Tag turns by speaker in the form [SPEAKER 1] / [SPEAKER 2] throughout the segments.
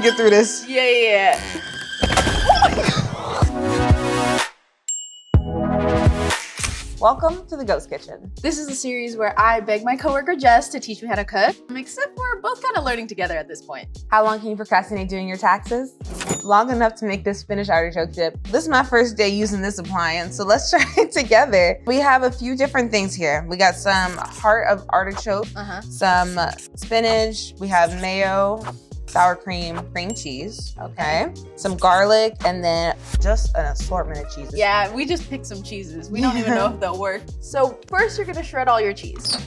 [SPEAKER 1] just get through this.
[SPEAKER 2] Yeah.
[SPEAKER 1] Welcome to the Ghost Kitchen.
[SPEAKER 2] This is a series where I beg my coworker Jess to teach me how to cook, except we're both kind of learning together at this point.
[SPEAKER 1] How long can you procrastinate doing your taxes? Long enough to make this Spinach Artichoke dip. This is my first day using this appliance, so let's try it together. We have a few different things here. We got some heart of artichoke, some spinach, we have mayo, sour cream, cream cheese, okay? Some garlic, and then just an assortment of cheeses.
[SPEAKER 2] Yeah, we just picked some cheeses. We don't even know if they'll work. So first you're gonna shred all your cheese.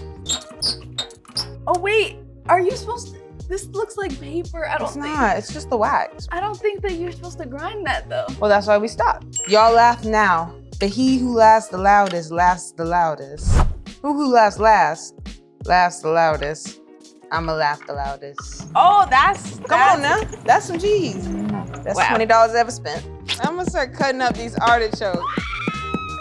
[SPEAKER 2] Oh wait, are you supposed to? This looks like paper.
[SPEAKER 1] It's not, it's just the wax.
[SPEAKER 2] I don't think that you're supposed to grind that though.
[SPEAKER 1] Well, that's why we stopped. Y'all laugh now, but he who laughs the loudest laughs the loudest. Who laughs last laughs the loudest. I'ma laugh the loudest.
[SPEAKER 2] Oh, that's
[SPEAKER 1] Come on now, that's some cheese. That's
[SPEAKER 2] wow.
[SPEAKER 1] $20 ever spent. I'm gonna start cutting up these artichokes.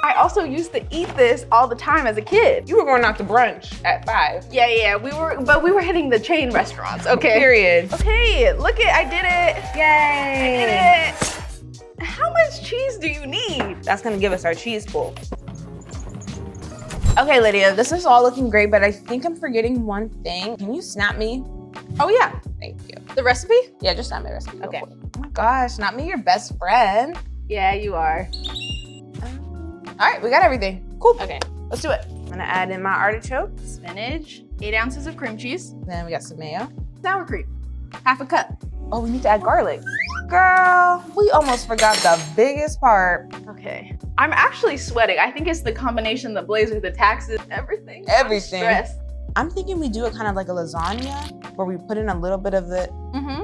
[SPEAKER 2] I also used to eat this all the time as a kid.
[SPEAKER 1] You were going out to brunch at 5.
[SPEAKER 2] Yeah, we were hitting the chain restaurants, okay?
[SPEAKER 1] Period.
[SPEAKER 2] Okay, look I did it.
[SPEAKER 1] Yay.
[SPEAKER 2] I did it. How much cheese do you need?
[SPEAKER 1] That's gonna give us our cheese pool. Okay, Lydia, this is all looking great, but I think I'm forgetting one thing. Can you snap me? Oh yeah, thank you.
[SPEAKER 2] The recipe?
[SPEAKER 1] Yeah, just snap my recipe.
[SPEAKER 2] Okay.
[SPEAKER 1] Oh my gosh, not me, your best friend.
[SPEAKER 2] Yeah, you are.
[SPEAKER 1] All right, we got everything. Cool.
[SPEAKER 2] Okay.
[SPEAKER 1] Let's do it. I'm gonna add in my artichoke.
[SPEAKER 2] Spinach, 8 ounces of cream cheese,
[SPEAKER 1] Then we got some mayo.
[SPEAKER 2] sour cream, half a cup.
[SPEAKER 1] Oh, we need to add garlic. Girl, we almost forgot the biggest part.
[SPEAKER 2] Okay. I'm actually sweating. I think it's the combination, the blazer, the taxes, everything.
[SPEAKER 1] Everything.
[SPEAKER 2] I'm stressed.
[SPEAKER 1] I'm thinking we do it kind of like a lasagna, where we put in a little bit of it,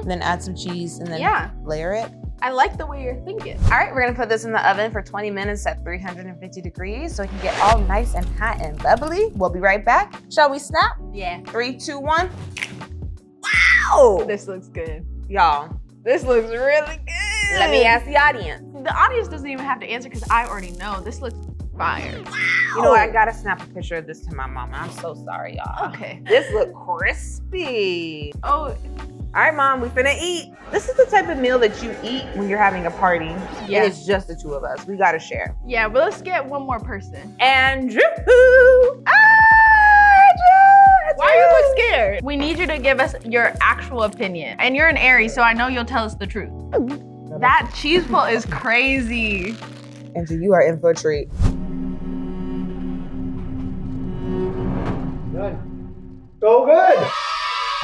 [SPEAKER 1] then add some cheese, and then layer it.
[SPEAKER 2] I like the way you're thinking.
[SPEAKER 1] All right, we're gonna put this in the oven for 20 minutes at 350 degrees so it can get all nice and hot and bubbly. We'll be right back. Shall we snap?
[SPEAKER 2] Yeah.
[SPEAKER 1] 3, 2, 1. Wow!
[SPEAKER 2] This looks good.
[SPEAKER 1] Y'all,
[SPEAKER 2] This looks really good.
[SPEAKER 1] let me ask the audience.
[SPEAKER 2] The audience doesn't even have to answer because I already know. This looks fire.
[SPEAKER 1] You know what? I gotta snap a picture of this to my mama. I'm so sorry, y'all.
[SPEAKER 2] Okay.
[SPEAKER 1] This look crispy.
[SPEAKER 2] Oh,
[SPEAKER 1] All right, Mom, we finna eat. This is the type of meal that you eat when you're having a party.
[SPEAKER 2] Yeah.
[SPEAKER 1] And it's just the two of us. We gotta share.
[SPEAKER 2] yeah, but let's get one more person.
[SPEAKER 1] Andrew! Andrew!
[SPEAKER 2] Why you look scared? We need you to give us your actual opinion. And you're an Aries, so I know you'll tell us the truth. That cheese pull is crazy.
[SPEAKER 1] Andrew, you are in for a treat.
[SPEAKER 3] Good. So good.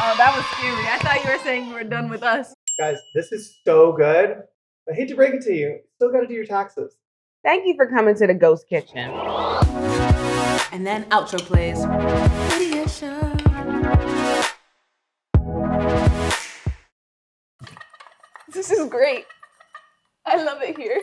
[SPEAKER 2] Oh, that was scary. I thought you were saying you were done with us.
[SPEAKER 3] Guys, this is so good. I hate to break it to you. Still gotta do your taxes.
[SPEAKER 1] Thank you for coming to the Ghost Kitchen.
[SPEAKER 4] And then outro plays. Video show.
[SPEAKER 2] This is great. I love it here.